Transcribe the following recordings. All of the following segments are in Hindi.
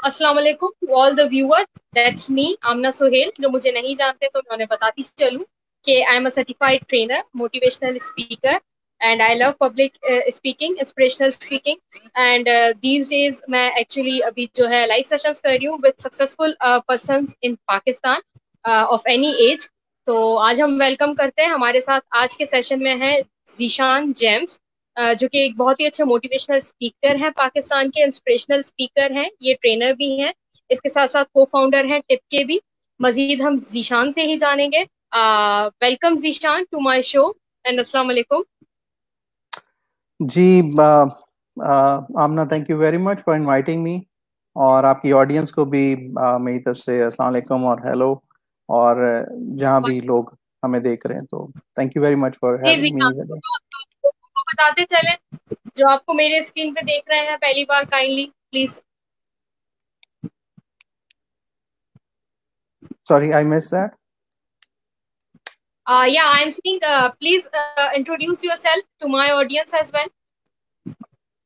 अस्सलाम वालेकुम to all the viewer. That's me Aamna Suhail. जो मुझे नहीं जानते तो मैं उन्हें बताती चलूं कि I am a certified trainer, motivational speaker and I love public speaking, inspirational speaking and these days मैं एक्चुअली अभी जो है लाइव सेशंस कर रही हूँ with successful persons in Pakistan of any as. तो आज हम वेलकम करते हैं, हमारे साथ आज के सेशन में है जीशान जेम्स, जो कि एक बहुत ही अच्छे मोटिवेशनल स्पीकर हैं, पाकिस्तान के इंस्पिरेशनल स्पीकर हैं, ये ट्रेनर भी हैं, इसके साथ साथ को फाउंडर हैं टिप के भी। मजीद हम जीशान से ही जानेंगे। Welcome Zeeshan to my show and अस्सलाम वालेकुम। जी Aamna, thank you very much for inviting me. और आपकी ऑडियंस को भी मेरी तरफ से अस्सलाम वालेकुम और हेलो। और जहाँ भी लोग हमें देख रहे हैं, तो thank you very much for जी हैविंग जीशान, मी। तो आप लोगों को बताते चले जो आपको मेरे स्क्रीन पे देख रहे हैं पहली बार, kindly please. Sorry, I miss that. Yeah I am seeing, please introduce yourself to my audience as well.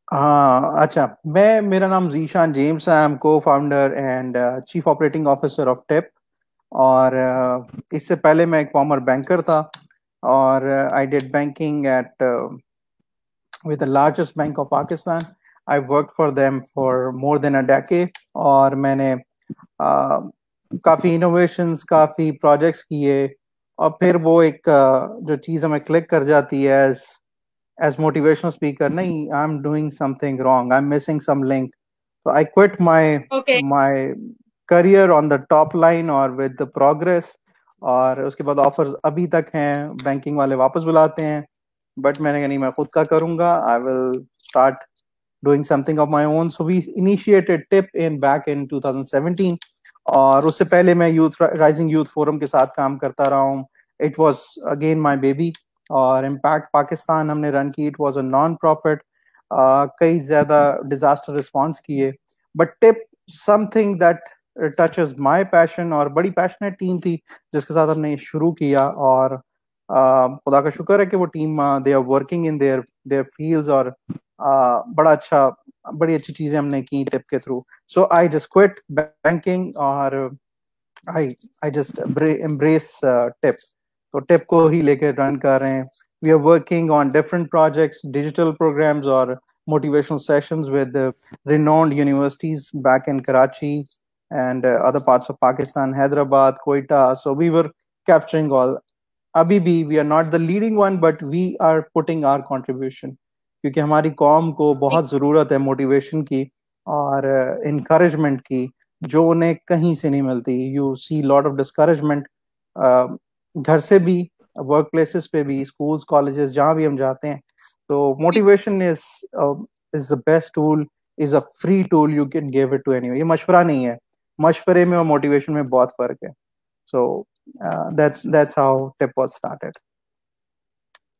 हाँ, अच्छा, मेरा नाम जीशान जेम्स है। I am co founder and chief operating officer of Tip. और इससे पहले मैं एक फॉर्मर बैंकर था। और I did banking at with the largest bank of Pakistan. I worked for them for more than a decade और मैंने काफ़ी इनोवेशंस, काफ़ी प्रोजेक्ट्स किए। और फिर वो एक जो चीज़ हमें क्लिक कर जाती है एज मोटिवेशनल स्पीकर, नहीं, I am doing something wrong, I am missing some link. तो I quit my okay. My career on the top line और विद द प्रोग्रेस। और उसके बाद ऑफर्स अभी तक हैं, बैंकिंग वाले वापस बुलाते हैं, बट मैंने कहा नहीं, मैं खुद का करूंगा। I will start doing something of my own. So we initiated Tip in back in 2017। और उससे पहले मैं यूथ राइजिंग यूथ फोरम के साथ काम करता रहा हूँ। It was again my baby. और इम्पैक्ट पाकिस्तान हमने रन की, it was a non profit. कई ज्यादा डिजास्टर रिस्पॉन्स किए, but tip something that touches my passion. और बड़ी पैशनेट टीम थी जिसके साथ हमने शुरू किया। और खुदा का शुक्र है कि वो team they are working in their their fields. और बड़ा अच्छा, बड़ी अच्छी चीजें हमने की टिप के through. So I just quit banking और I I just embrace Tip. तो टिप को ही लेके रन कर रहे हैं। We are working on different projects, digital programs और motivational sessions with renowned universities back in Karachi and other parts of Pakistan, Hyderabad, Quetta. So we were capturing all. अभी भी we are not the leading one, but we are putting our contribution, क्योंकि हमारी कौम को बहुत ज़रूरत है मोटिवेशन की और इनकरेजमेंट की, जो उन्हें कहीं से नहीं मिलती। You see lot of discouragement, घर से भी, वर्क प्लेसेस पे भी, स्कूल्स कॉलेजेस जहाँ भी हम जाते हैं। तो motivation is the best tool, is a free tool, you can give it to anyone. ये मशवरा नहीं है, मशवरे में और मोटिवेशन में बहुत फर्क है। So that's how TIP was started.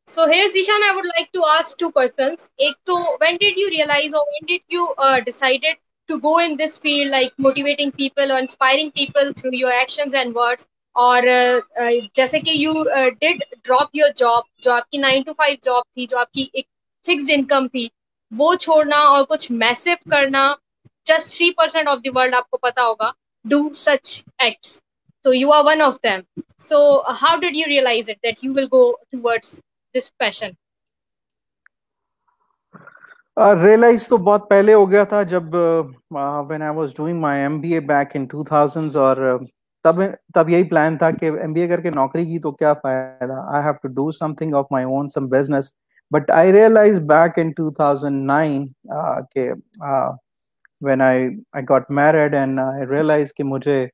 So here, Zishan, I would like to ask two questions. एक तो, when did you realize or when did you decided to go in this field, like motivating people or inspiring people through your actions and words? और जैसे कि you did drop your job, जो आपकी 9 to 5 जॉब थी, जो आपकी एक फिक्स्ड इनकम थी, वो छोड़ना और कुछ मैसिव करना। जस्ट 3% ऑफ द वर्ल्ड, आपको पता होगा, do such acts. So you are one of them. So how did you realize it that you will go towards this passion? Realize तो बहुत पहले हो गया था, जब when I was doing my MBA back in 2000s। और तब तब यही प्लान था कि एमबीए करके नौकरी की तो क्या फायदा, I have to do something of my own, some business. But I realize back in 2009 के when I got married and I realize कि मुझे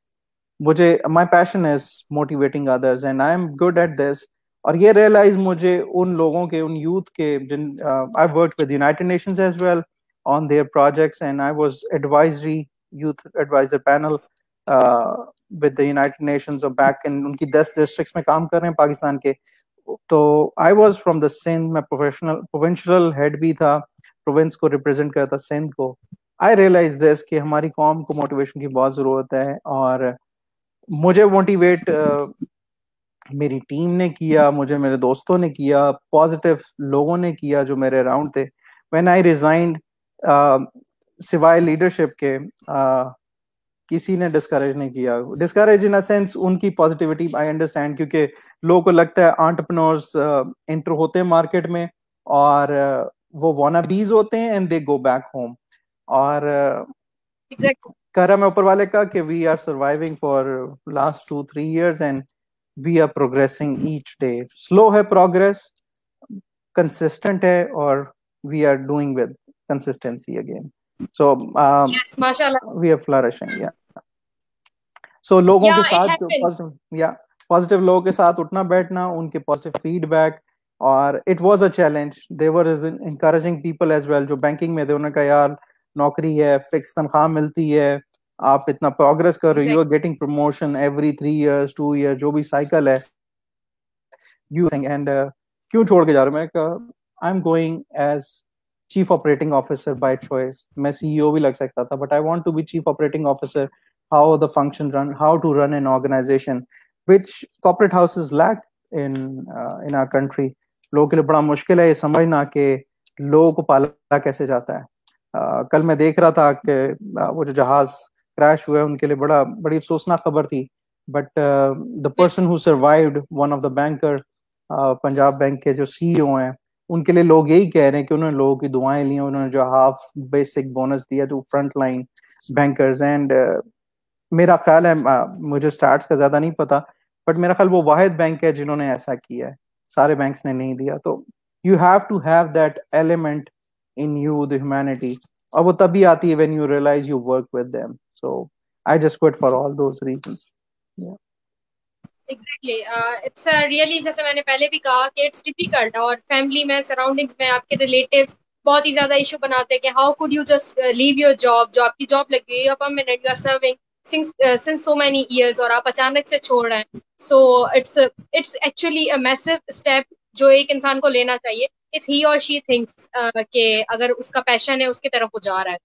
मुझे my passion is motivating others and I am good at this. और ये रियलाइज मुझे उन लोगों के, उन यूथ के, जिन I work with United Nations as well on their projects and I was advisory youth advisor panel with the United Nations. और बैक इन उनकी 10 डिस्ट्रिक्ट्स में काम कर रहे हैं पाकिस्तान के। तो I was from the Sindh, मैं प्रोविंशियल हेड भी था, प्रोविंस को रिप्रेजेंट करता सिंध को। आई रियलाइज दिस कि हमारी कौम को मोटिवेशन की बहुत जरूरत है। और मुझे मोटिवेट मेरी टीम ने किया, मुझे मेरे दोस्तों ने किया, पॉजिटिव लोगों ने किया जो मेरे अराउंड थे। व्हेन आई रिजाइंड, सिवाय लीडरशिप के, किसी ने डिस्करेज नहीं किया। डिस्करेज इन अ सेंस उनकी पॉजिटिविटी आई अंडरस्टैंड, क्योंकि लोगों को लगता है एंटरप्रेन्योर्स एंटर होते हैं मार्केट में और वो वानाबीज होते हैं and they go back home. और Exactly. करम है ऊपर वाले का कि we are surviving for last 2-3 years and we are progressing each day. Slow है प्रोग्रेस, कंसिस्टेंट है, और we are doing with consistency again. So Yes, mashallah. We are flourishing. Yeah so लोगों के Yeah, it साथ happened. पॉजिटिव लोगों के साथ उठना बैठना, उनके पॉजिटिव फीडबैक। और it was a challenge, they were is encouraging people as well जो बैंकिंग में थे। उन्होंने कहा यार नौकरी है, फिक्स तनख्वाह मिलती है, आप इतना प्रोग्रेस कर रहे हो, you are Exactly. Getting promotion every 3 years 2 years, जो भी साइकिल है यू एंड क्यों छोड़ के जा रहे हो? मैं कहा I am going as chief operating officer by choice. मैं सीईओ भी लग सकता था, but I want to be chief operating officer, how the function run, how to run an organization, which corporate houses lack in our country. लोगों के लिए बड़ा मुश्किल है ये समझना कि लोगों को पाला कैसे जाता है। कल मैं देख रहा था कि वो जो जहाज क्रैश हुए उनके लिए बड़ी अफसोसनाक खबर थी, but the person who survived, one of the banker, Punjab bank के जो सीईओ हैं, उनके लिए लोग यही कह रहे हैं कि उन्होंने लोगों की दुआएं ली, उन्होंने जो हाफ बेसिक बोनस दिया to front line bankers. And मेरा ख्याल है, मुझे स्टार्ट्स का ज्यादा नहीं पता, बट मेरा ख्याल वो वाहिद बैंक है जिन्होंने ऐसा किया है, सारे बैंक्स ने नहीं दिया। तो you have to have that element in you, the humanity, और वो तभी आती है when you realize you work with them. So I just quit for all those reasons. Exactly, it's really, जैसे मैंने पहले भी कहा कि इट्स डिफिकल्ट, और फैमिली में, सराउंडिंग्स में आपके रिलेटिव्स बहुत ही ज्यादा इशू बनाते हैं कि how could you just leave your job, जो आपकी जॉब लगी हुई है, permanent, you are serving since so many years, और आप अचानक से छोड़ रहे हैं। So it's actually a massive step जो एक इंसान को लेना चाहिए, इफ ही और शी थिंक्स कि अगर उसका पैशन है उसकी तरफ वो जा रहा है।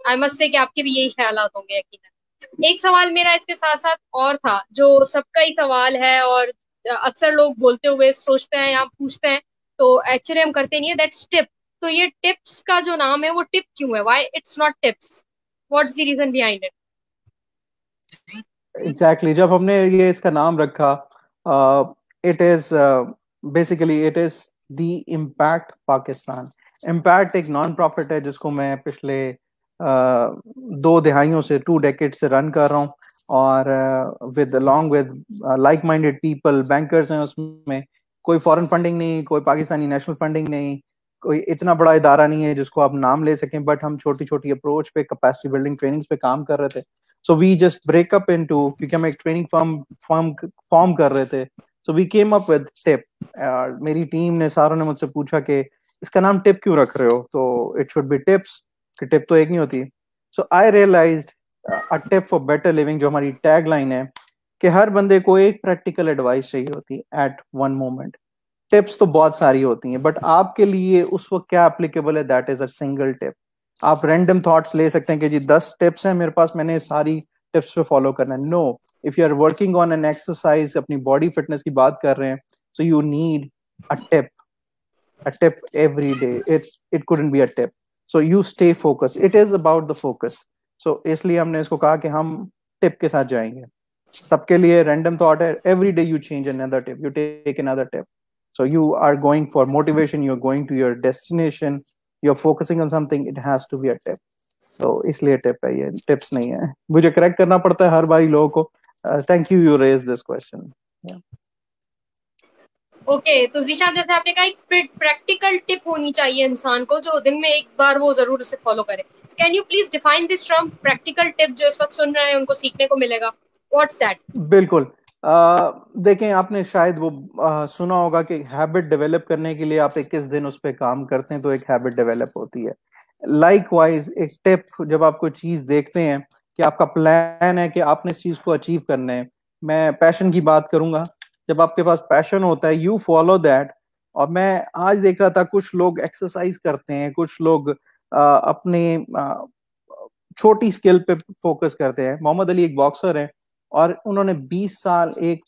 आई मस्ट से कि आपके भी यही ख्यालात होंगे यकीनन। एक सवाल मेरा इसके साथ साथ और था, जो सबका ही सवाल है, और अक्सर लोग बोलते हुए सोचते हैं या पूछते हैं, तो एक्चुअली हम करते नहीं है, दैट्स टिप। तो ये टिप्स का जो नाम है वो टिप क्यों है? Why it's not tips? What's the reason behind it? Exactly, जब हमने ये इसका नाम रखा, it is basically it is the impact Pakistan. Impact एक नॉन प्रॉफिट है जिसको मैं पिछले 2 दहाइयों से 2 decades से रन कर रहा हूँ, और with along with like minded people, bankers हैं उसमें। कोई फॉरेन फंडिंग नहीं, कोई पाकिस्तानी नेशनल फंडिंग नहीं, कोई इतना बड़ा इदारा नहीं है जिसको आप नाम ले सकें, बट हम छोटी छोटी अप्रोच पे, कैपेसिटी बिल्डिंग ट्रेनिंग्स पे काम कर रहे थे। So we just break up into, क्योंकि हम एक ट्रेनिंग फॉर्म कर रहे थे, so we came up with tip. मेरी टीम ने, सारों ने मुझसे पूछा कि इसका नाम टिप क्यों रख रहे हो, तो इट शुड बी टिप्स, कि टिप तो एक नहीं होती। So I realised a tip for better living, जो हमारी टैग लाइन है, कि हर बंदे को एक प्रैक्टिकल एडवाइस चाहिए होती है एट वन मोमेंट। टिप्स तो बहुत सारी होती हैं, बट आपके लिए उस वक्त क्या एप्लीकेबल है, that is a single tip. आप रैंडम थॉट्स ले सकते हैं कि जी 10 टिप्स हैं मेरे पास, मैंने सारी टिप्स पे फॉलो करना है। No, if you are working on an exercise, अपनी बॉडी फिटनेस की बात कर रहे हैं, so you need a tip, a tip every day. It couldn't be a tip. So you stay focused. It is about the focus. So इसलिए हमने इसको कहा कि हम टिप के साथ जाएंगे। सबके लिए रैंडम थॉट है, every day you change another tip, you take another tip. So you are going for motivation, you're going to your destination, you're focusing on something, it has to be a tip. So इसलिए टिप है, ये टिप्स नहीं है। मुझे करेक्ट करना पड़ता है हर बारी लोगों को। Thank you, you raised this question. Yeah. Okay, तो जीशान, जैसे आपने कहा, एक प्रैक्टिकल टिप होनी चाहिए इंसान को जो दिन में एक बार वो जरूर उसे फॉलो करे। Can you please define this term practical tip, जो इस वक्त सुन रहे हैं उनको सीखने को मिलेगा? What's that? बिल्कुल। देखें, आपने शायद वो सुना होगा कि हैबिट डेवलप करने के लिए आप 21 दिन उस पर काम करते हैं तो एक हैबिट डेवलप होती है। लाइकवाइज एक टिप, जब आप कोई चीज देखते हैं कि आपका प्लान है कि आपने इस चीज को अचीव करना है, मैं पैशन की बात करूंगा, जब आपके पास पैशन होता है यू फॉलो दैट। और मैं आज देख रहा था कुछ लोग एक्सरसाइज करते हैं, कुछ लोग अपने छोटी स्किल पे फोकस करते हैं। मोहम्मद अली एक बॉक्सर है, और उन्होंने 20 साल एक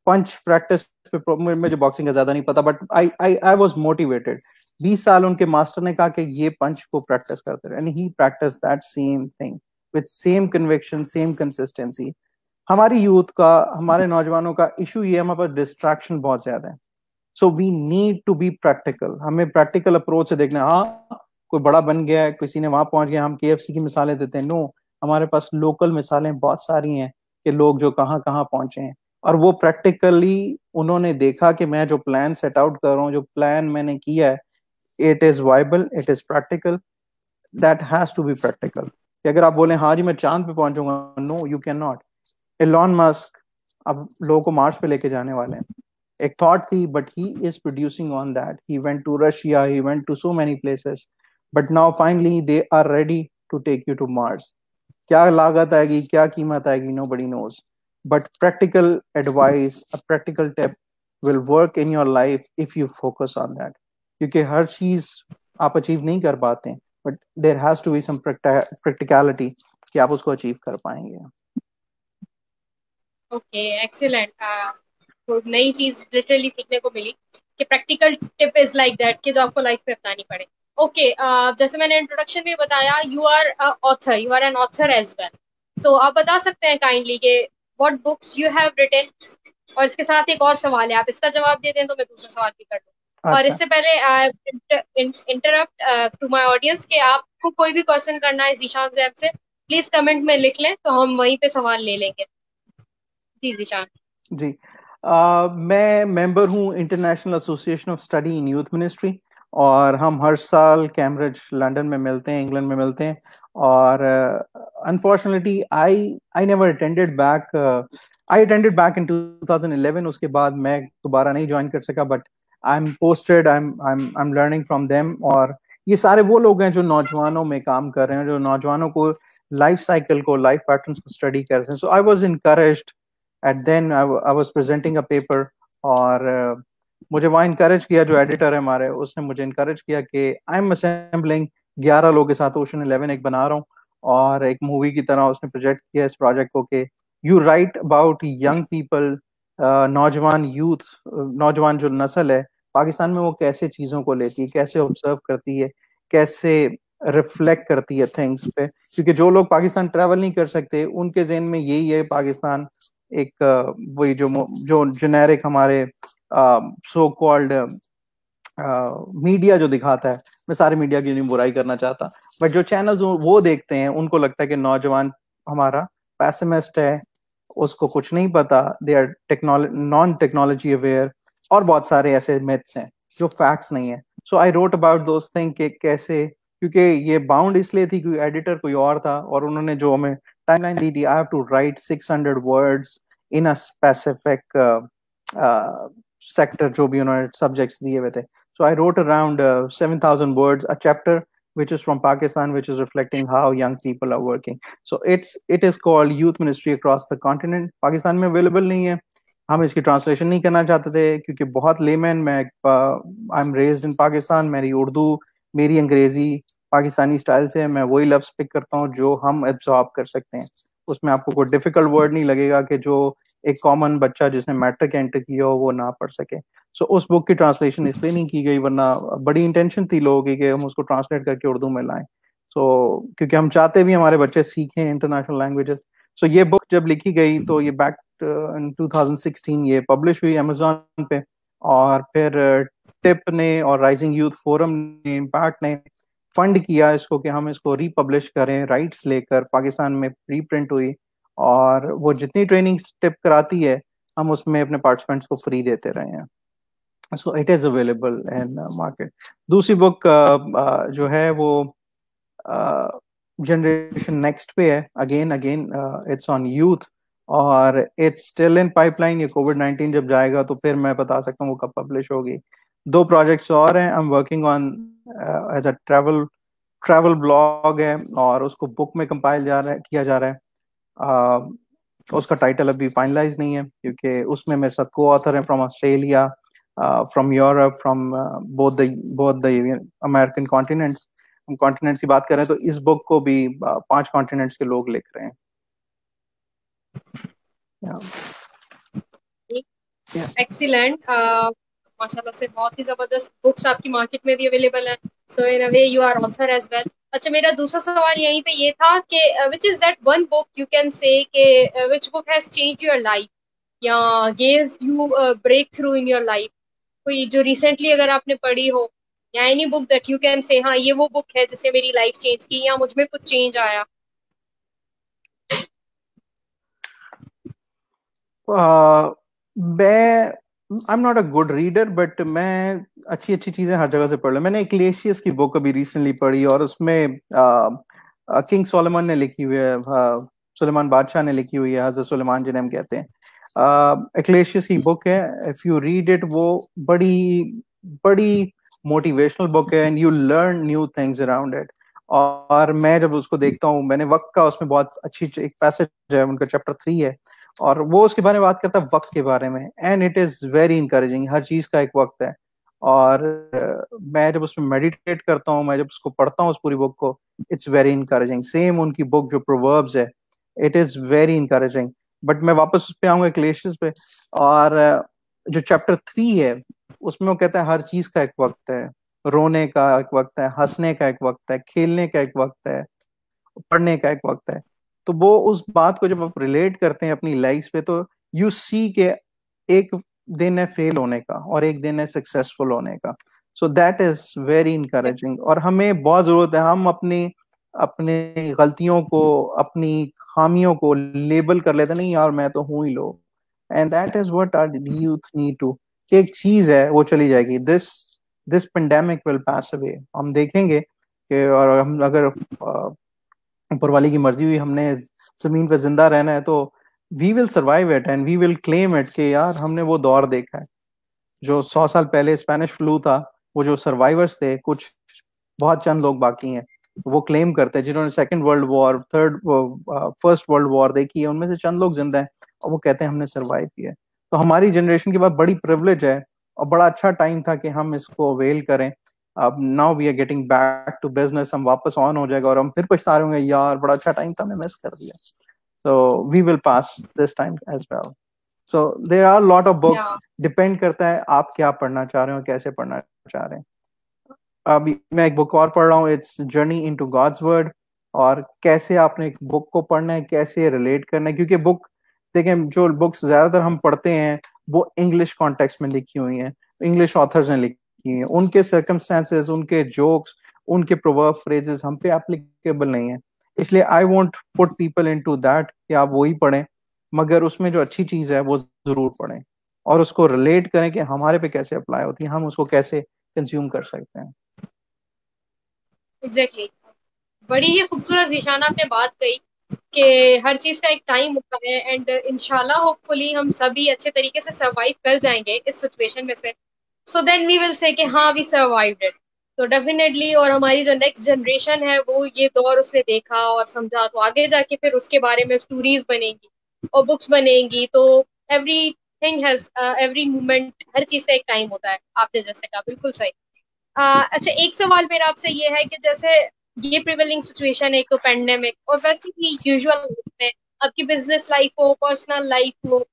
पंच प्रैक्टिस पे, मुझे बॉक्सिंग का ज्यादा नहीं पता, बट आई वाज मोटिवेटेड। 20 साल उनके मास्टर ने कहा कि ये पंच को प्रैक्टिस करते रहे, and he practice that same thing with same conviction, same consistency. हमारी यूथ का, हमारे नौजवानों का इशू ये है, हमारे पास डिस्ट्रैक्शन बहुत ज्यादा है. So we need to be practical. हमें प्रैक्टिकल अप्रोच से देखना है. हाँ, कोई बड़ा बन गया है, किसी ने वहां पहुंच गया, हम केएफसी की मिसालें देते हैं. नो, हमारे पास लोकल मिसालें बहुत सारी हैं कि लोग जो कहाँ कहाँ पहुंचे हैं, और वो प्रैक्टिकली उन्होंने देखा कि मैं जो प्लान सेट आउट कर रहा हूँ, जो प्लान मैंने किया है, it is viable, it is practical. That has to be practical. कि अगर आप बोले हाँ जी मैं चांद पे पहुंचूंगा, no you can not. Elon Musk अब लोगों को मार्स पे लेके जाने वाले हैं. एक थॉट थी, but he is producing on that. He went to Russia, he went to so many places, but now finally they are ready to take you to Mars. क्या लागत आएगी, क्या कीमत आएगी, nobody knows. But practical advice, a practical tip will work in your life if you focus on that. क्योंकि हर चीज आप अचीव नहीं कर पाते, but there has to be some practicality कि आप उसको अचीव कर पाएंगे. Okay, excellent. तो नई चीज लिटरली सीखने को मिली कि practical tip is like that कि जो आपको लाइफ में अपनानी पड़े. ओके, जैसे मैंने इंट्रोडक्शन में बताया, you are author, you are an author as well. तो आप बता सकते हैं काइंडली कि what books you have written. और इसके साथ एक और सवाल है, आप इसका जवाब दे दें तो मैं दूसरा सवाल भी कर दूं. और अच्छा. इससे पहले इंटरप्ट टू माय ऑडियंस कि आपको कोई भी क्वेश्चन करना है जीशान सैब से, प्लीज कमेंट में लिख लें तो हम वहीं पे सवाल ले लेंगे. जी जीशान. जी. मैं मेंबर हूँ international association of study in youth ministry, और हम हर साल कैम्ब्रिज लंदन में मिलते हैं, इंग्लैंड में मिलते हैं. और unfortunately I never attended back. I attended back in 2011. उसके बाद मैं दोबारा नहीं ज्वाइन कर सका, but I am posted, I am learning from them. और ये सारे वो लोग हैं जो नौजवानों में काम कर रहे हैं, जो नौजवानों को लाइफ साइकिल को, लाइफ पैटर्न्स को स्टडी करते हैं. So I was encouraged. At then I was presenting a paper, और मुझे वहाँ इनकरेज किया, जो एडिटर है हमारे, उसने मुझे इनकरेज किया कि आई एम असेंबलिंग 11 लोगों के साथ ओशन 11 एक बना रहा हूँ, और एक मूवी की तरह उसने प्रोजेक्ट किया इस प्रोजेक्ट को कि you right about young people, नौजवान यूथ, नौजवान जो नस्ल है पाकिस्तान में, वो कैसे चीज़ों को लेती है, कैसे ऑब्जर्व करती है, कैसे रिफ्लेक्ट करती है थिंग्स पे. क्योंकि जो लोग पाकिस्तान ट्रैवल नहीं कर सकते, उनके जहन में यही है पाकिस्तान एक वही जो जेनेरिक हमारे सो कॉल्ड मीडिया जो दिखाता है. मैं सारे मीडिया की नहीं बुराई करना चाहता, बट जो चैनल्स वो देखते हैं, उनको लगता है कि नौजवान हमारा पैसिमिस्ट है, उसको कुछ नहीं पता, they are non technology aware, और बहुत सारे ऐसे मिथ्स हैं जो फैक्ट्स नहीं है. So I wrote about those thing कि कैसे, क्योंकि ये बाउंड इसलिए थी क्योंकि एडिटर कोई और था, और उन्होंने जो हमें टाइमलाइन दी थी, I have to write 600 words in a specific sector, जो भी उन्होंने सब्जेक्ट्स दिए हुए थे. So I wrote around 7,000 words, a chapter which is from Pakistan, which is reflecting how young people are working. So it is called Youth Ministry Across the Continent. Pakistan में अवेलेबल नहीं है, हम इसकी ट्रांसलेशन नहीं करना चाहते थे क्योंकि बहुत लेमन. मैं I am raised in Pakistan, मेरी उर्दू, मेरी अंग्रेजी पाकिस्तानी स्टाइल से, मैं वही लफ्ज पिक करता हूँ जो हम एब्जॉर्ब कर सकते हैं. उसमें आपको कोई डिफिकल्ट वर्ड नहीं लगेगा कि जो एक कॉमन बच्चा जिसने मैट्रिक एंटर किया हो वो ना पढ़ सके. सो उस बुक की ट्रांसलेशन इसलिए नहीं की गई, वरना बड़ी इंटेंशन थी लोगों की कि हम उसको ट्रांसलेट करके उर्दू में लाएं. क्योंकि हम चाहते भी हमारे बच्चे सीखें इंटरनेशनल लैंग्वेजेस. ये बुक जब लिखी गई तो ये बैक इन 2016 ये पब्लिश हुई अमेजोन पे. और फिर टिप ने और राइजिंग यूथ फोरम ने, इम्पैक्ट ने फंड किया इसको कि हम इसको रीपब्लिश करें, राइट्स लेकर. पाकिस्तान में रीप्रिंट हुई, और वो जितनी ट्रेनिंग टिप कराती है हम उसमें अपने पार्टिसिपेंट्स को फ्री देते रहे हैं. So it is available in market. दूसरी बुक जो है वो जनरेशन नेक्स्ट पे है. अगेन इट्स ऑन यूथ, और इट्स स्टिल इन पाइपलाइन. ये कोविड-19 जब जाएगा तो फिर मैं बता सकता हूँ वो कब पब्लिश होगी. 2 प्रोजेक्ट्स और हैं, I am working on as a travel blog है, और उसको बुक में कंपाइल किया जा रहा है. उसका टाइटल अभी फाइनलाइज नहीं है क्योंकि उसमें मेरे साथ को ऑथर हैं from Australia, from Europe, from both the American continents. हम कॉन्टिनेंट्स की बात करें तो इस बुक को भी 5 कॉन्टिनेंट्स के लोग लिख रहे हैं. एक्सीलेंट. माशाल्लाह से बहुत ही जबरदस्त बुक्स आपकी मार्केट में भी अवेलेबल है. So in a way you are author as well. अच्छा, मेरा दूसरा सवाल यहीं पे ये था कि which is that one book you can say कि which book has change your life या gave you breakthrough in your life, कोई जो रिसेंटली अगर आपने पढ़ी हो, या any book that you can say हाँ ये वो बुक है जिससे मेरी लाइफ चेंज की या मुझ में कुछ चेंज आया। मैं I am not a good reader, but मैं अच्छी अच्छी चीजें हर जगह से पढ़ लूँ। मैंने इक्लेशियस की बुक अभी रिसेंटली पढ़ी, और उसमें किंग सोलोमन ने लिखी हुई है, सुलेमान बादशाह ने लिखी हुई है, हजरत सुलेमान जिन्हें हम कहते हैं। इक्लेशियस की बुक है, इफ यू रीड इट, वो बड़ी बड़ी मोटिवेशनल बुक है, and you learn new things around it. और मैं जब उसको देखता हूँ, मैंने वक्त का उसमें बहुत अच्छी एक पैसेज है, उनका चैप्टर 3 है, और वो उसके बारे में बात करता है, वक्त के बारे में, and it is very encouraging. हर चीज का एक वक्त है। और मैं जब उसमें मेडिटेट करता हूँ, मैं जब उसको पढ़ता हूँ उस पूरी बुक को, इट्स वेरी इंकरेजिंग। सेम उनकी बुक जो प्रोवर्ब्स है, it is very encouraging. But मैं वापस उस पे आऊंगा, क्लेशेस पे। और जो चैप्टर 3 है, उसमें वो कहता है हर चीज का एक वक्त है। रोने का एक वक्त है, हंसने का एक वक्त है, खेलने का एक वक्त है, पढ़ने का एक वक्त है। तो वो उस बात को जब आप रिलेट करते हैं अपनी लाइफ पे, तो यू सी के एक दिन है फेल होने का और एक दिन है सक्सेसफुल होने का। So that is very encouraging. और हमें बहुत जरूरत है, हम अपनी अपने गलतियों को, अपनी खामियों को लेबल कर लेते, नहीं यार मैं तो हूं ही लो। And that is what our youth need to, कि एक चीज है वो चली जाएगी, this this pandemic will pass away, हम देखेंगे कि, और हम अगर ऊपर वाले की मर्जी हुई, हमने जमीन पर जिंदा रहना है, तो we will survive it and we will claim it, कि यार हमने वो दौर देखा है जो 100 साल पहले स्पेनिश फ्लू था। वो जो सर्वाइवर्स थे, कुछ बहुत चंद लोग बाकी हैं, वो क्लेम करते हैं, जिन्होंने second world war, third first world war देखी है, उनमें से चंद लोग जिंदा हैं, और वो कहते हैं हमने सर्वाइव किया है। तो हमारी जनरेशन के बाद बड़ी प्रिविलेज है, और बड़ा अच्छा टाइम था कि हम इसको अवेल करें। अब now we are getting back to business, हम वापस ऑन हो जाएगा, और हम फिर पछता रहे होंगे, यार बड़ा अच्छा टाइम था, मैं मिस कर दिया। So we will pass this time as well. So there are lot of books, या डिपेंड करता है आप क्या पढ़ना चाह रहे हो, कैसे पढ़ना चाह रहे हैं। अभी मैं एक बुक और पढ़ रहा हूँ, it's journey into God's word. और कैसे आपने एक बुक को पढ़ना है, कैसे रिलेट करना है, क्योंकि बुक, देखें, जो बुक्स ज्यादातर हम पढ़ते हैं वो इंग्लिश कॉन्टेक्स्ट में लिखी हुई हैं, इंग्लिश ऑथर्स ने लिखी हुई हैं, उनके सर्कमस्टेंसेस, उनके जोक्स, उनके प्रोवर्ब फ्रेजेस हम पे एप्लीकेबल नहीं है। इसलिए I won't put people into that कि आप वही पढ़ें, मगर उसमें जो अच्छी चीज है वो जरूर पढ़ें, और उसको रिलेट करें कि हमारे पे कैसे अप्लाई होती है, हम उसको कैसे कंज्यूम कर सकते हैं। एग्जैक्टली, बड़ी ही खूबसूरत निशाना आपने बात कही कि हर चीज का एक टाइम होता है, एंड इंशाल्लाह होपफुली हम सभी अच्छे तरीके से सरवाइव कर जाएंगे इस सिचुएशन में से। So then we will say कि हाँ वी सर्वाइव्ड इट। तो डेफिनेटली, और हमारी जो नेक्स्ट जनरेशन है वो ये दौर उसने देखा और समझा, तो आगे जाके फिर उसके बारे में स्टोरीज बनेंगी और बुक्स बनेंगी। तो everything has, every moment, हर चीज का एक टाइम होता है, आपने जैसे कहा बिल्कुल सही। अच्छा, एक सवाल मेरा आपसे ये है कि जैसे ये प्रिवेलिंग सिचुएशन है, एक तो पेंडेमिक, और वैसे भी यूजुअल लाइफ में, आपकी बिजनेस लाइफ हो, पर्सनल लाइफ हो,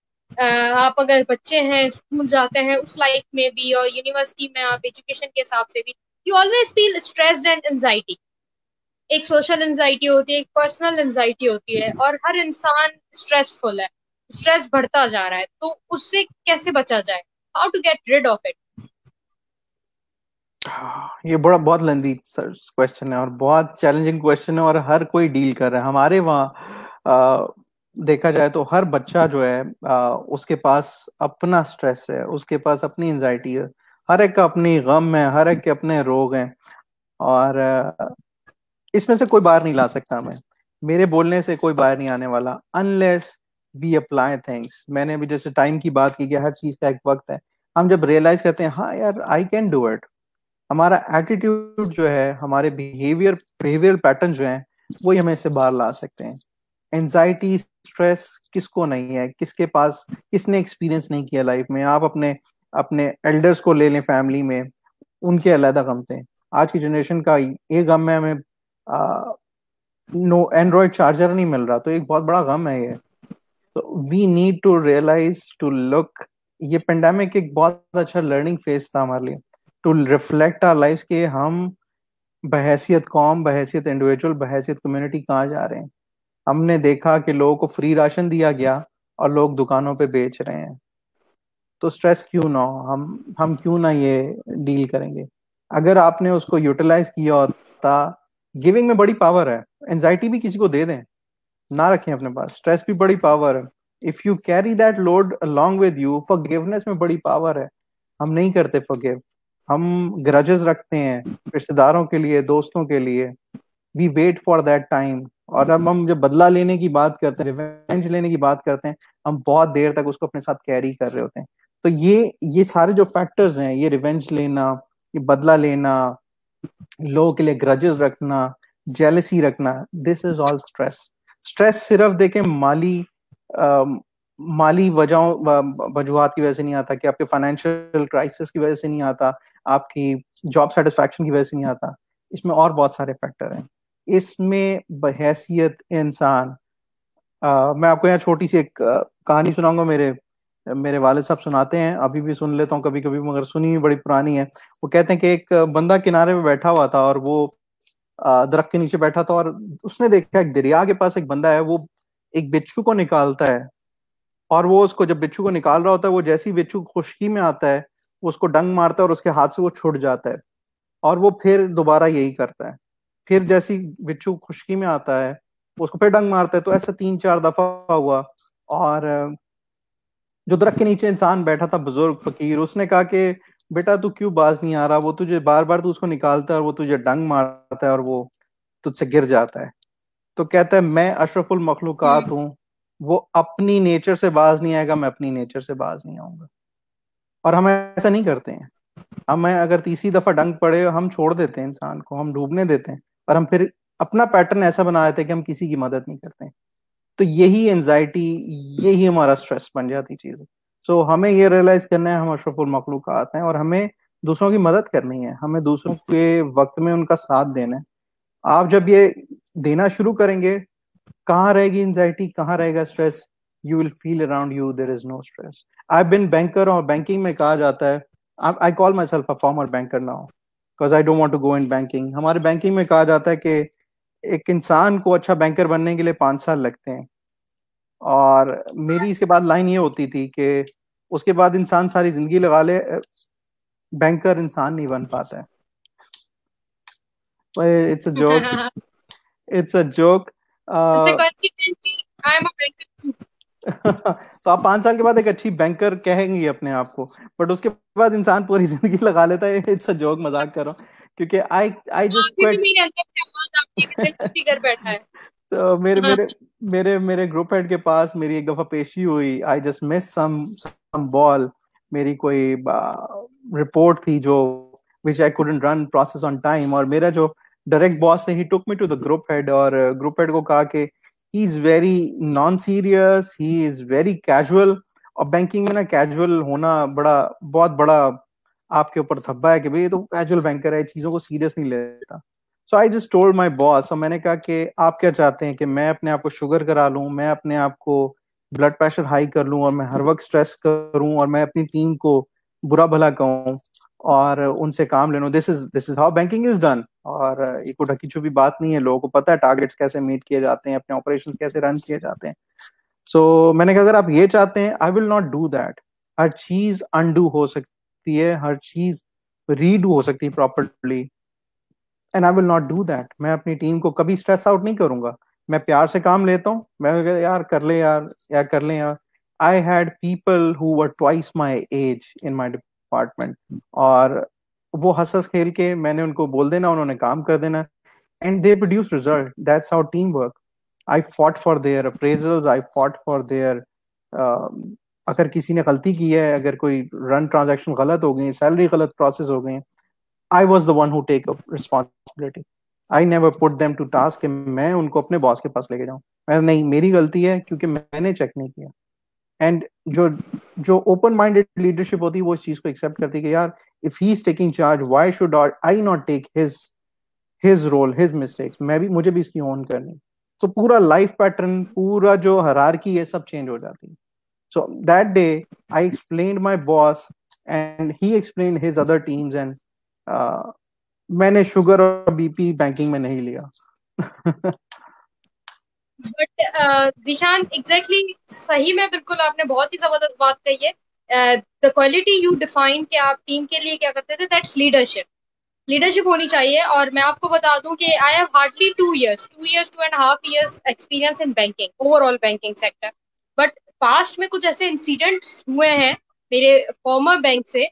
आप अगर बच्चे हैं स्कूल जाते हैं उस लाइफ में भी, और यूनिवर्सिटी में आप एजुकेशन के हिसाब से भी, you always feel stressed and anxiety. एक सोशल एंजाइटी होती है, एक पर्सनल एंजाइटी होती है, और हर इंसान स्ट्रेसफुल है, स्ट्रेस बढ़ता जा रहा है, तो उससे कैसे बचा जाए? How to get rid of it? ये बड़ा बहुत लेंदी क्वेश्चन है, और बहुत चैलेंजिंग क्वेश्चन है, और हर कोई डील कर रहा है। हमारे वहाँ देखा जाए तो हर बच्चा जो है, उसके पास अपना स्ट्रेस है, उसके पास अपनी एंजाइटी है, हर एक का अपनी गम है, हर एक के अपने रोग हैं। और इसमें से कोई बाहर नहीं ला सकता हमें, मेरे बोलने से कोई बाहर नहीं आने वाला, अनलेस वी अप्लाई थिंग्स। मैंने अभी जैसे टाइम की बात की कि हर चीज का एक वक्त है, हम जब रियलाइज करते हैं हाँ यार आई कैन डू इट, हमारा एटीट्यूड जो है, हमारे बिहेवियर पैटर्न जो हैं, वो ही हमें इससे बाहर ला सकते हैं। एंजाइटी, स्ट्रेस किसको नहीं है, किसके पास, किसने एक्सपीरियंस नहीं किया लाइफ में? आप अपने अपने एल्डर्स को ले लें फैमिली में, उनके अलग गम थे। आज की जनरेशन का एक गम है, हमें नो एंड्रॉयड चार्जर नहीं मिल रहा, तो एक बहुत बड़ा गम है ये। तो we need to realize to look, ये पेंडेमिक एक बहुत अच्छा लर्निंग फेज था हमारे लिए, टू रिफ्लेक्ट आवर लाइफ्स, के हम बहैसियत कौम, बहैसियत इंडिविजुअल, बहैसियत कम्युनिटी कहाँ जा रहे हैं। हमने देखा कि लोगों को फ्री राशन दिया गया और लोग दुकानों पे बेच रहे हैं। तो स्ट्रेस क्यों ना हो, हम क्यों ना ये डील करेंगे। अगर आपने उसको यूटिलाइज किया होता, गिविंग में बड़ी पावर है। एंजाइटी भी किसी को दे दें, ना रखें अपने पास। स्ट्रेस भी बड़ी पावर है। If you carry that load along with you, forgiveness में बड़ी पावर है। हम नहीं करते फॉरगिव, हम ग्रजेस रखते हैं रिश्तेदारों के लिए, दोस्तों के लिए। We wait for that time. और अब हम जब बदला लेने की बात करते हैं, रिवेंज लेने की बात करते हैं, हम बहुत देर तक उसको अपने साथ कैरी कर रहे होते हैं। तो ये सारे जो फैक्टर्स हैं, ये रिवेंज लेना, ये बदला लेना, लोगों के लिए ग्रजेस रखना, जेलसी रखना, this is all stress. Stress सिर्फ देखें माली वजूहात की वजह से नहीं आता, कि आपके फाइनेंशियल क्राइसिस की वजह से नहीं आता, आपकी जॉब सेटिस्फैक्शन की वजह से नहीं आता। इसमें और बहुत सारे फैक्टर हैं। इसमें बहैसियत इंसान, मैं आपको यहाँ छोटी सी एक कहानी सुनाऊंगा। मेरे मेरे वाले साहब सुनाते हैं, अभी भी सुन लेता हूँ कभी कभी, मगर सुनी हुई बड़ी पुरानी है। वो कहते हैं कि एक बंदा किनारे पे बैठा हुआ था, और वो दरख्त के नीचे बैठा था, और उसने देखा एक दरिया के पास एक बंदा है, वो एक बिच्छू को निकालता है। और वो उसको, जब बिच्छू को निकाल रहा होता है, वो जैसे ही बिच्छू खुश्की में आता है, वो उसको डंक मारता है और उसके हाथ से वो छूट जाता है। और वो फिर दोबारा यही करता है। फिर जैसी बिच्छू खुश्की में आता है, वो उसको फिर डंक मारता है। तो ऐसा 3-4 दफा हुआ। और जो दरख्त के नीचे इंसान बैठा था, बुजुर्ग फकीर, उसने कहा कि बेटा तू क्यों बाज नहीं आ रहा, वो तुझे बार बार तू उसको निकालता है और वो तुझे डंक मारता है और वो तुझसे गिर जाता है। तो कहता है मैं अशरफुल मखलूकात हूँ, वो अपनी नेचर से बाज नहीं आएगा, मैं अपनी नेचर से बाज नहीं आऊंगा। और हम ऐसा नहीं करते हैं। हमें अगर तीसरी दफा डंक पड़े, हम छोड़ देते हैं इंसान को, हम डूबने देते हैं। और हम फिर अपना पैटर्न ऐसा बना देते हैं कि हम किसी की मदद नहीं करते हैं। तो यही एंजाइटी, यही हमारा स्ट्रेस बन जाती चीज है। सो हमें ये रियलाइज करना है, हम अशरफुल मखलूकात हैं, और हमें दूसरों की मदद करनी है, हमें दूसरों के वक्त में उनका साथ देना है। आप जब ये देना शुरू करेंगे, कहाँ रहेगी एंजाइटी, कहाँ रहेगा stress. You will feel around you there is no stress. I been banker, और बैंकिंग में कहा जाता है, I call myself a former banker now, because I don't want to go in banking. हमारे बैंकिंग में कहा जाता है कि एक इंसान को अच्छा बैंकर बनने के लिए 5 साल लगते हैं। और मेरी इसके बाद लाइन ये होती थी कि उसके बाद इंसान सारी जिंदगी लगा ले, बैंकर इंसान नहीं बन पाता है। It's a joke, it's a joke. So consequently, I am a banker too. तो आप 5 साल के बाद एक अच्छी बैंकर कहेंगी अपने आप को, बट उसके बाद इंसान पूरी जिंदगी लगा लेता है। इट्स अ जोक, मजाक कर रहा हूँ, क्योंकि आई आई जस्ट अभी भी क्विट। मेरे अंदर से आवाज आती है कि उसी घर बैठा है। तो मेरे हाँ, मेरे मेरे मेरे ग्रुप हेड के पास मेरी एक दफा पेशी हुई। I just miss some ball. मेरी कोई रिपोर्ट थी जो which I couldn't run process on time, और मेरा जो डायरेक्ट बॉस है, he took me to the group head, और ग्रुप हेड को कहा कि he is very non serious, he is very casual. और बैंकिंग में ना कैजुअल होना बहुत बड़ा आपके ऊपर धब्बा है, कि भाई ये तो कैजुअल बैंकर है, चीजों को सीरियस नहीं लेता। So I just told my boss, और मैंने कहा कि आप क्या चाहते हैं, कि मैं अपने आप को शुगर करा लूं, मैं अपने आप को ब्लड प्रेशर हाई कर लूं, और मैं हर वक्त स्ट्रेस करूं, और मैं अपनी टीम को बुरा भला कहूं और उनसे काम ले लूं। This is how banking is done. और ये कोई ढकी छुपी बात नहीं है, लोगों को पता है टारगेट्स कैसे मीट किए जाते हैं, अपने ऑपरेशंस कैसे रन किए जाते हैं। सो मैंने कहा अगर आप ये चाहते हैं, I will not do that. हर चीज अनडू हो सकती है, हर चीज रीडू हो सकती है properly, and I will not do that. मैं अपनी टीम को कभी स्ट्रेस आउट नहीं करूंगा। मैं प्यार से काम लेता हूँ, मैं कहता, यार कर ले यार, या कर ले यार। I had people who were twice my age in my department, और वो हंस हंस खेल के मैंने उनको बोल देना, उन्होंने काम कर देना, and they produce result. That's how team work. I fought for their appraisals, I fought for their, अगर किसी ने गलती की है, अगर कोई रन ट्रांजैक्शन गलत हो गई, सैलरी गलत प्रोसेस हो गई, I was the one who take up responsibility. I never put them to task कि मैं उनको अपने बॉस के पास लेके जाऊं। मैं नहीं, मेरी गलती है क्योंकि मैंने चेक नहीं किया। एंड जो जो ओपन माइंडेड लीडरशिप होती है, वो इस चीज को एक्सेप्ट करती है कि यार if he is taking charge, why should I not take his role, his mistakes. मैं भी, मुझे भी इसकी ओन करनी। तो पूरा लाइफ पैटर्न, पूरा जो हायरार्की है, सब चेंज हो जाती है। So that day, I explained my boss, and he explained his other teams, and uh, मैंने शुगर और बीपी बैंकिंग में नहीं लिया। बट दिशान एग्जैक्टली सही में, बिल्कुल आपने बहुत ही जबरदस्त बात कही है। द क्वालिटी यू डिफाइन कि आप टीम के लिए क्या करते थे, दैट्स लीडरशिप। लीडरशिप होनी चाहिए। और मैं आपको बता दूं कि I have hardly 2 years, 2 years, 2.5 years experience in banking, overall banking sector. But past में कुछ ऐसे इंसिडेंट्स हुए हैं मेरे फॉर्मर बैंक से,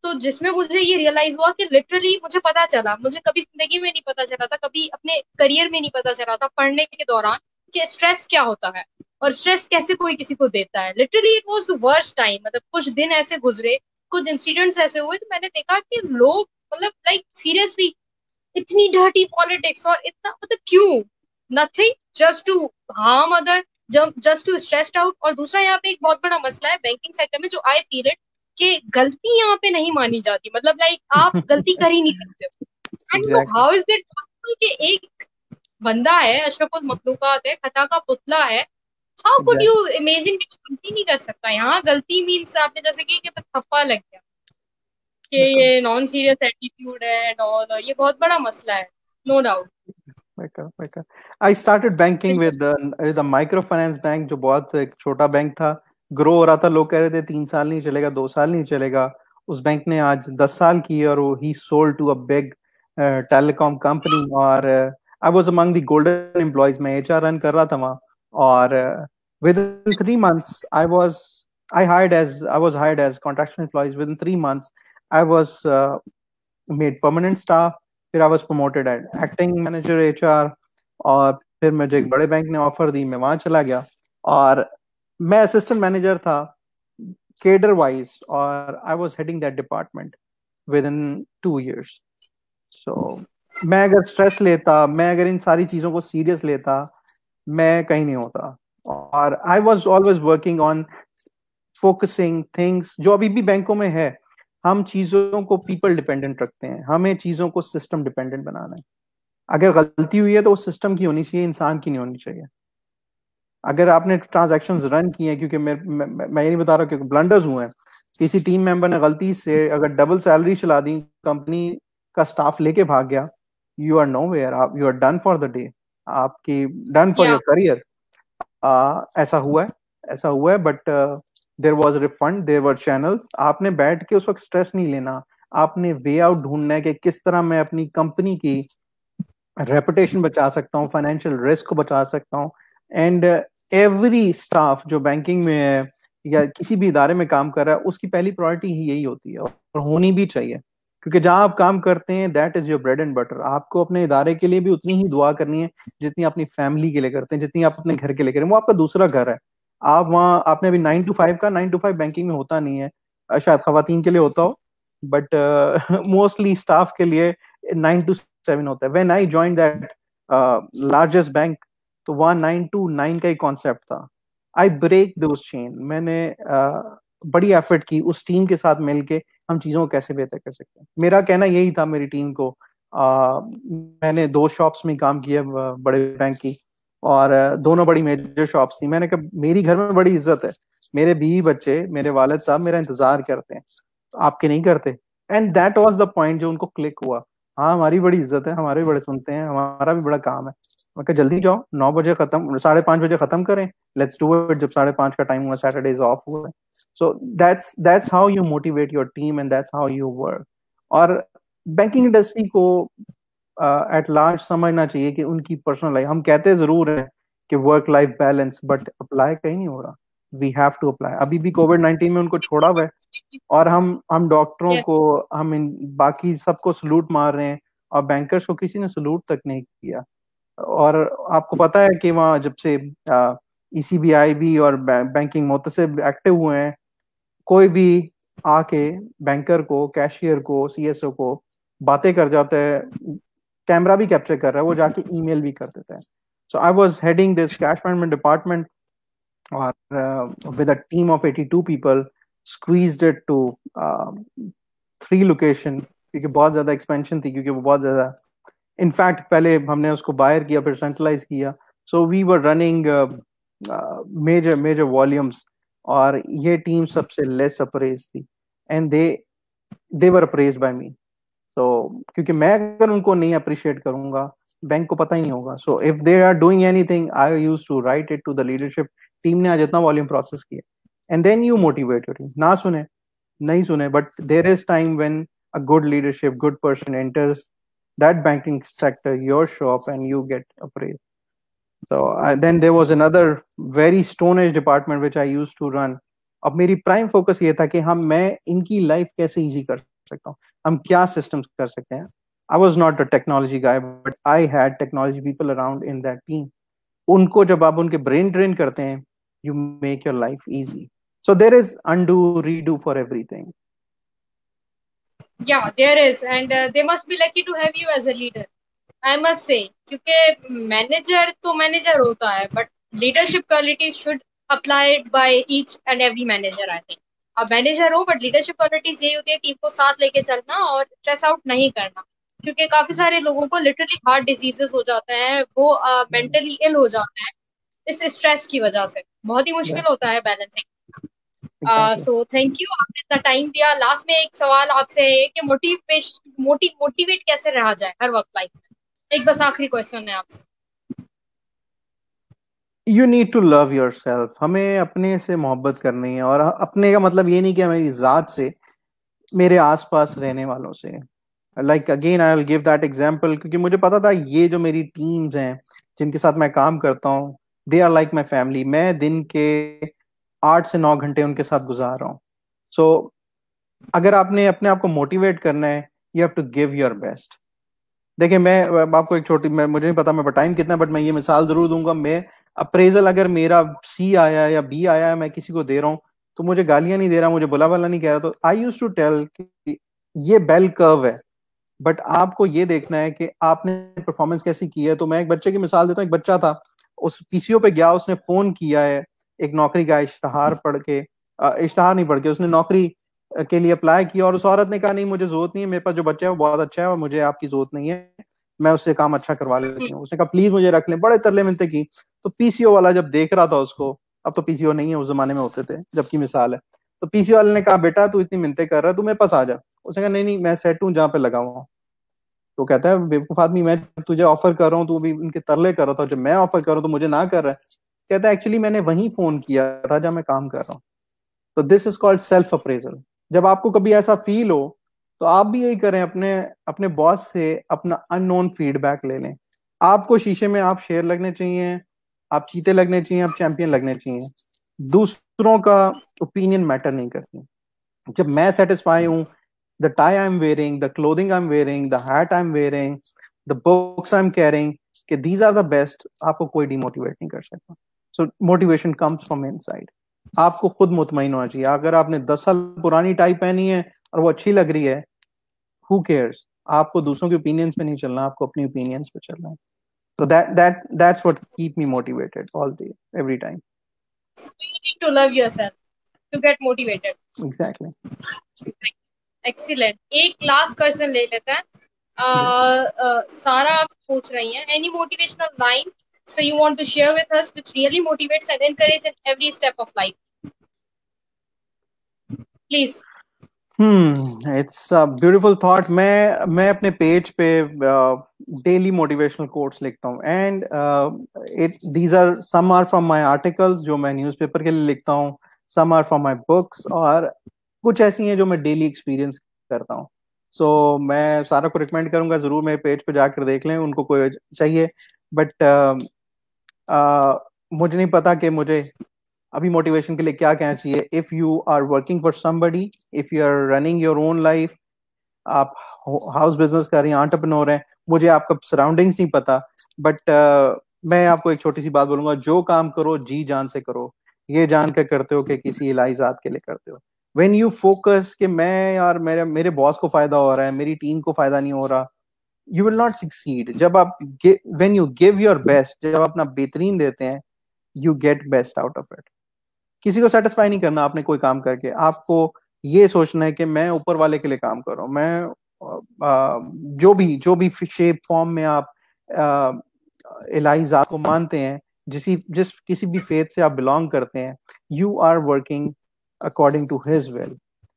तो जिसमें मुझे ये रियलाइज हुआ कि लिटरली मुझे पता चला, मुझे कभी जिंदगी में नहीं पता चला था, कभी अपने करियर में नहीं पता चला था पढ़ने के दौरान, कि स्ट्रेस क्या होता है और स्ट्रेस कैसे कोई किसी को देता है। Literally it was the worst time. मतलब कुछ दिन ऐसे गुजरे, कुछ इंसिडेंट्स ऐसे हुए, तो मैंने देखा कि लोग, मतलब लाइक सीरियसली, इतनी डर्टी पॉलिटिक्स, और इतना मतलब क्यों, nothing, just to harm other, just to stressed out. और दूसरा यहाँ पे एक बहुत बड़ा मसला है बैंकिंग सेक्टर में, जो आई फील इट, कि गलती यहाँ पे नहीं मानी जाती। मतलब लाइक आप गलती कर ही नहीं सकते हो। And exactly. How is it possible कि एक बंदा है, अशरफुल मखलूकात है, खता का पुतला है, how could you exactly. Imagine कि वो गलती नहीं कर सकता। यहाँ गलती मीन्स आपने जैसे कि बस थप्पा लग गया, कि बिल्कुल। ये नॉन सीरियस एटीट्यूड है एंड ऑल, और ये बहुत बड़ा मसला है, नो डाउट। बिल्कुल। आई स्टार्टेड बैंकिंग बिल्कुल। विद माइक्रो फाइनेंस बैंक, जो बहुत एक छोटा बैंक था, ग्रो हो रहा था। लोग कह रहे थे 3 साल नहीं चलेगा, 2 साल नहीं चलेगा। उस बैंक ने आज 10 साल की, और वो ही sold to a big telecom company. और I was among the golden employees, मैं एचआर रन कर रहा था वहाँ। और within 3 months I was hired as contractual employees. Within 3 months I was made permanent staff. फिर I was promoted at acting manager HR. और फिर मुझे एक बड़े बैंक ने ऑफर दी, मैं वहां चला गया। और मैं असिस्टेंट मैनेजर था केडर वाइज, और I was heading that department with in 2 years। सो मैं अगर स्ट्रेस लेता, मैं अगर इन सारी चीजों को सीरियस लेता, मैं कहीं नहीं होता। और I was always working on focusing things, जो अभी भी बैंकों में है। हम चीजों को पीपल डिपेंडेंट रखते हैं, हमें चीजों को सिस्टम डिपेंडेंट बनाना है। अगर गलती हुई है तो वो सिस्टम की होनी चाहिए, इंसान की नहीं होनी चाहिए। अगर आपने ट्रांजैक्शंस रन किए हैं, क्योंकि मैं ये नहीं बता रहा क्योंकि ब्लंडर्स हुए हैं, किसी टीम मेंबर ने गलती से अगर डबल सैलरी चला दी, कंपनी का स्टाफ लेके भाग गया, यू आर नो वेयर, आप you are done for the day, आपकी डन फॉर या योर करियर। ऐसा हुआ है, ऐसा हुआ है। But there was refund, there were channels. आपने बैठ के उस वक्त स्ट्रेस नहीं लेना, आपने वे आउट ढूंढना है कि किस तरह मैं अपनी कंपनी की रेपुटेशन बचा सकता हूँ, फाइनेंशियल रिस्क को बचा सकता हूँ। एंड एवरी स्टाफ जो बैंकिंग में है या किसी भी इदारे में काम कर रहा है, उसकी पहली प्रायोरिटी ही यही होती है, और होनी भी चाहिए। क्योंकि जहां आप काम करते हैं, that is your bread and butter. आपको अपने इदारे के लिए भी उतनी ही दुआ करनी है जितनी अपनी फैमिली के लिए करते हैं, जितनी आप अपने घर के लिए करें। वो आपका दूसरा घर है। आप वहाँ, आपने अभी 9 to 5 का, 9 to 5 बैंकिंग में होता नहीं है। शायद खवातीन के लिए होता हो, बट मोस्टली स्टाफ के लिए 9 to 7 होता है। When I join that largest bank, तो वहाँ 9 to 9 का ही कॉन्सेप्ट था। I break those chain. मैंने बड़ी एफर्ट की उस टीम के साथ मिलके, हम चीजों को कैसे बेहतर कर सकते हैं। मेरा कहना यही था मेरी टीम को। मैंने 2 शॉप्स में काम किया बड़े बैंक की, और दोनों बड़ी मेजर शॉप्स थी। मैंने कहा मेरी घर में बड़ी इज्जत है, मेरे बीवी बच्चे, मेरे वालिद साहब मेरा इंतजार करते हैं, आपके नहीं करते। And that was the point जो उनको क्लिक हुआ। हाँ, हमारी बड़ी इज्जत है, हमारे भी बड़े सुनते हैं, हमारा भी बड़ा काम है। मैं कहा जल्दी जाओ, 9 बजे खत्म, 5:30 बजे खत्म करें, लेट्स डू इट। जब 5:30 का टाइम हुआ, सैटरडेज ऑफ हुआ। So that's how you motivate your team, and that's how you work. और बैंकिंग इंडस्ट्री को एट लार्ज समझना चाहिए कि उनकी पर्सनल लाइफ, हम कहते जरूर हैं कि work life balance, but apply कहीं नहीं हो रहा। We have to apply. अभी भी कोविड-19 में उनको छोड़ा हुआ है, और हम डॉक्टरों यस। को, हम इन बाकी सबको सलूट मार रहे हैं, और बैंकर्स को किसी ने सलूट तक नहीं किया। और आपको पता है कि वहाँ जब से ईसीबीआई और बैंकिंग मुतसिब एक्टिव हुए हैं, कोई भी आके बैंकर को, कैशियर को, सीएसओ को बातें कर जाता है, कैमरा भी कैप्चर कर रहा है, वो जाके ईमेल भी कर देता है। So I was heading this cash management department, और with a team of 82 people squeezed it to 3 location, क्योंकि बहुत ज्यादा एक्सपेंशन थी, क्योंकि वो बहुत ज्यादा, इनफैक्ट पहले हमने उसको बायर किया, फिर सेंट्रलाइज किया। So we were running major major volumes, और ये टीम सबसे लेस अप्रेज थी, and they were appraised by me. तो क्योंकि मैं अगर उनको नहीं अप्रिशिएट करूंगा, बैंक को पता ही नहीं होगा. So if they are doing anything, I use to write it to the leadership team ने आज इतना वॉल्यूम प्रोसेस किया, and then you motivate your team. ना सुने, नहीं सुने, but there is time when a good leadership, good person enters that banking sector, your shop, and you get appraised. So then there was another very stone age department which I used to run. अब मेरी प्राइम फोकस ये था कि मैं इनकी लाइफ कैसे इजी कर सकता हूँ, हम क्या सिस्टम्स कर सकते हैं. I was not a technology guy, but I had technology people around in that team. उनको जब आप उनके ब्रेन ट्रेन करते हैं, you make your life easy. So there is undo redo for everything. Yeah, there is, and they must be lucky to have you as a leader, I must say. क्योंकि मैनेजर तो मैनेजर होता है, but leadership qualities should applied by each and every manager. I think आप मैनेजर हो, बट लीडरशिप क्वालिटीज यही होती है टीम को साथ लेके चलना और स्ट्रेस आउट नहीं करना. क्योंकि काफी सारे लोगों को लिटरली हार्ट डिजीजेस हो जाते हैं, वो मेंटली इल हो जाते हैं इस स्ट्रेस की वजह से. बहुत ही मुश्किल होता है बैलेंसिंग. सो थैंक यू, आपने इतना टाइम दिया. लास्ट में एक सवाल आपसे है कि मोटिवेट कैसे रहा जाए हर वक्त लाइफ में. एक बस आखिरी क्वेश्चन है आपसे. You need to love yourself. हमें अपने से मोहब्बत करनी है, और अपने का मतलब ये नहीं कि मेरी जात से, मेरे आसपास रहने वालों से. Like again I will give that example, क्योंकि मुझे पता था ये जो मेरी टीम्स हैं जिनके साथ मैं काम करता हूँ, they are like my family. मैं दिन के 8 से 9 घंटे उनके साथ गुजार रहा हूँ. सो अगर आपने अपने आप को मोटिवेट करना है, you have to give your best. देखिए, मैं आपको एक छोटी, मुझे नहीं पता मैं टाइम कितना, बट मैं ये मिसाल जरूर दूंगा. मैं अप्रेजल अगर मेरा सी आया या बी आया, मैं किसी को दे रहा हूँ, तो मुझे गालियां नहीं दे रहा, मुझे बुला वाला नहीं कह रहा. तो आई यूज टू टेल कि ये बेल कर्व है, बट आपको ये देखना है कि आपने परफॉर्मेंस कैसी की है. तो मैं एक बच्चे की मिसाल देता हूँ. एक बच्चा था, उस पीसीओ पे गया, उसने फोन किया है एक नौकरी का इश्तहार पढ़ के, इश्तहार नहीं पढ़ के, उसने नौकरी के लिए अप्लाई किया, और उस औरत ने कहा नहीं, मुझे जरूरत नहीं है, मेरे पास जो बच्चा है वो बहुत अच्छा है और मुझे आपकी जरूरत नहीं है, मैं उससे काम अच्छा करवा लेती हूँ. उसने कहा प्लीज मुझे रख लें. बड़े तरले मिनते की. तो पीसीओ वाला जब देख रहा था उसको, अब तो पीसीओ नहीं है, उस जमाने में होते थे, जबकि मिसाल है. तो पीसीओ वाले ने कहा बेटा तू इतनी मिन्नतें कर रहा है, तू मेरे पास आ जा. उसने कहा नहीं नहीं, मैं सेट हूँ जहाँ पे लगा हुआ. तो कहता है बेवकूफ आदमी, मैं तुझे ऑफर कर रहा हूँ, तू भी उनके तरले कर रहा था, जब मैं ऑफर कर रहा हूँ तो मुझे ना कर रहा है. कहता है एक्चुअली मैंने वहीं फोन किया था जहाँ मैं काम कर रहा हूँ. तो this is called self appraisal. जब आपको कभी ऐसा फील हो, तो आप भी यही करें, अपने अपने बॉस से अपना अननोन फीडबैक ले लें. आपको शीशे में आप शेर लगने चाहिए, आप चीते लगने चाहिए, आप चैंपियन लगने चाहिए. दूसरों का ओपिनियन मैटर नहीं करती. जब मैं सेटिस्फाई हूँ, the tie I'm wearing, the clothing I'm wearing, the hat I'm wearing, the books I'm carrying, कि these are the best, आपको कोई डिमोटिवेट नहीं कर सकता. So motivation comes from inside. आपको खुद मुतमईन होना चाहिए. अगर आपने 10 साल पुरानी टाई पहनी है और वो अच्छी लग रही है, who cares? आपको दूसरों के ओपिनियंस पे नहीं चलना, आपको अपनी ओपिनियंस पे चलना है. So that's what keep me motivated every time. So you need to love yourself to get motivated. Exactly. Excellent. एक लास्ट क्वेश्चन ले लेते हैं. सारा आप पूछ रही हैं. Any motivational line so you want to share with us which really motivates and encourages in every step of life? Please. It's a beautiful thought. मैं अपने पेज पे डेली मोटिवेशनल कोट्स लिखता हूँ, and these are some are from my articles जो मैं न्यूज़पेपर के लिए लिखता हूँ, some are from my books, और कुछ ऐसी हैं जो मैं डेली एक्सपीरियंस करता हूँ. सो मैं सारा को रिकमेंड करूंगा, जरूर मेरे पेज पे जाकर देख लें, उनको कोई चाहिए. बट मुझे नहीं पता कि मुझे अभी मोटिवेशन के लिए क्या कहना चाहिए. If you are working for somebody, if you are running your own life, आप हाउस बिजनेस कर रही हैं, एंटरप्रेन्योर हैं, मुझे आपका सराउंडिंग्स नहीं पता, बट मैं आपको एक छोटी सी बात बोलूंगा, जो काम करो जी जान से करो. ये जान कर करते हो कि किसी इलाही जात के लिए करते हो. व्हेन यू फोकस कि मैं यार मेरे बॉस को फायदा हो रहा है, मेरी टीम को फायदा नहीं हो रहा, यू विल नॉट सक्सीड. जब आप when you give your best, जब अपना बेहतरीन देते हैं, you get best out of it. किसी को सेटिस्फाई नहीं करना आपने कोई काम करके. आपको ये सोचना है कि मैं ऊपर वाले के लिए काम कर रहा हूँ. मैं जो भी शेप फॉर्म में आप इलाही जात को मानते हैं, जिस किसी भी फेथ से आप बिलोंग करते हैं, you are working according to his will.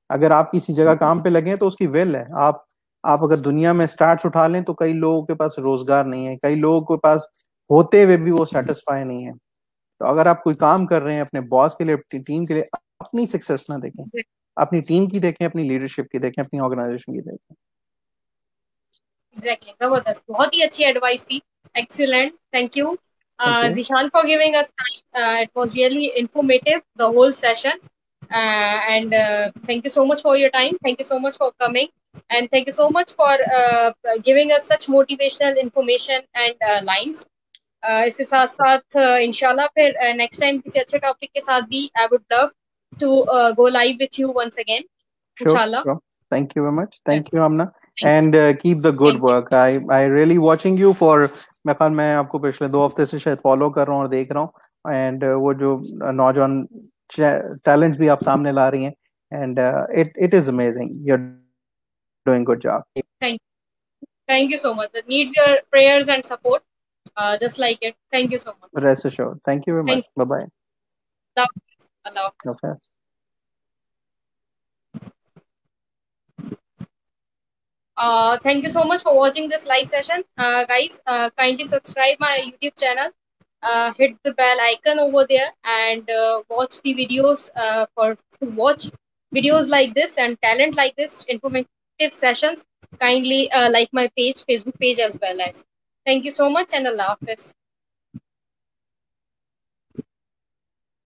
अगर आप किसी जगह काम पे लगे हैं तो उसकी विल है. आप आप अगर दुनिया में स्टार्ट्स उठा लें तो कई लोगों के पास रोजगार नहीं है, कई लोगों के पास होते हुए भी वो सेटिस्फाई नहीं है। तो अगर आप कोई काम कर रहे हैं अपने बॉस के लिए, अपनी टीम के लिए, अपनी सक्सेस ना देखें, अपनी टीम की देखें, अपनी लीडरशिप की देखें, अपनी ऑर्गेनाइजेशन की देखें। एग्जैक्टली, जबरदस्त, बहुत ही अच्छी एडवाइस थी। Excellent, thank you thank you. Zishan for giving us time. It was really informative, the whole session. And thank you so much for your time. Thank you so much for coming. And thank you so much for giving us such motivational information and lines. इसके साथ साथ इंशाल्लाह फिर नेक्स्ट टाइम किसी अच्छे टॉपिक के साथ भी I would love to go live with you once again Sure, इंशाल्लाह। sure. Thank you very much. Thank you, Amna. And keep the good thank you. work. I really watching you for, मैं आपको पिछले 2 हफ्ते से शायद फॉलो कर रहा हूँ और देख रहा हूँ। एंड वो जो नौजवान टैलेंट भी आप सामने ला रही हैं, and it is amazing, you are doing good job. Thank you so much, it needs your prayers and support just like it. Thank you so much. Rest assured. Thank you very much. Thank Bye bye. you. Allah. Okay. Thank you so much for watching this live session. Guys, kindly subscribe my YouTube channel. Hit the bell icon over there and watch the videos to watch videos like this and talent like this, informative sessions. Kindly like my page, Facebook page as well as. Thank you so much and Allah Hafiz.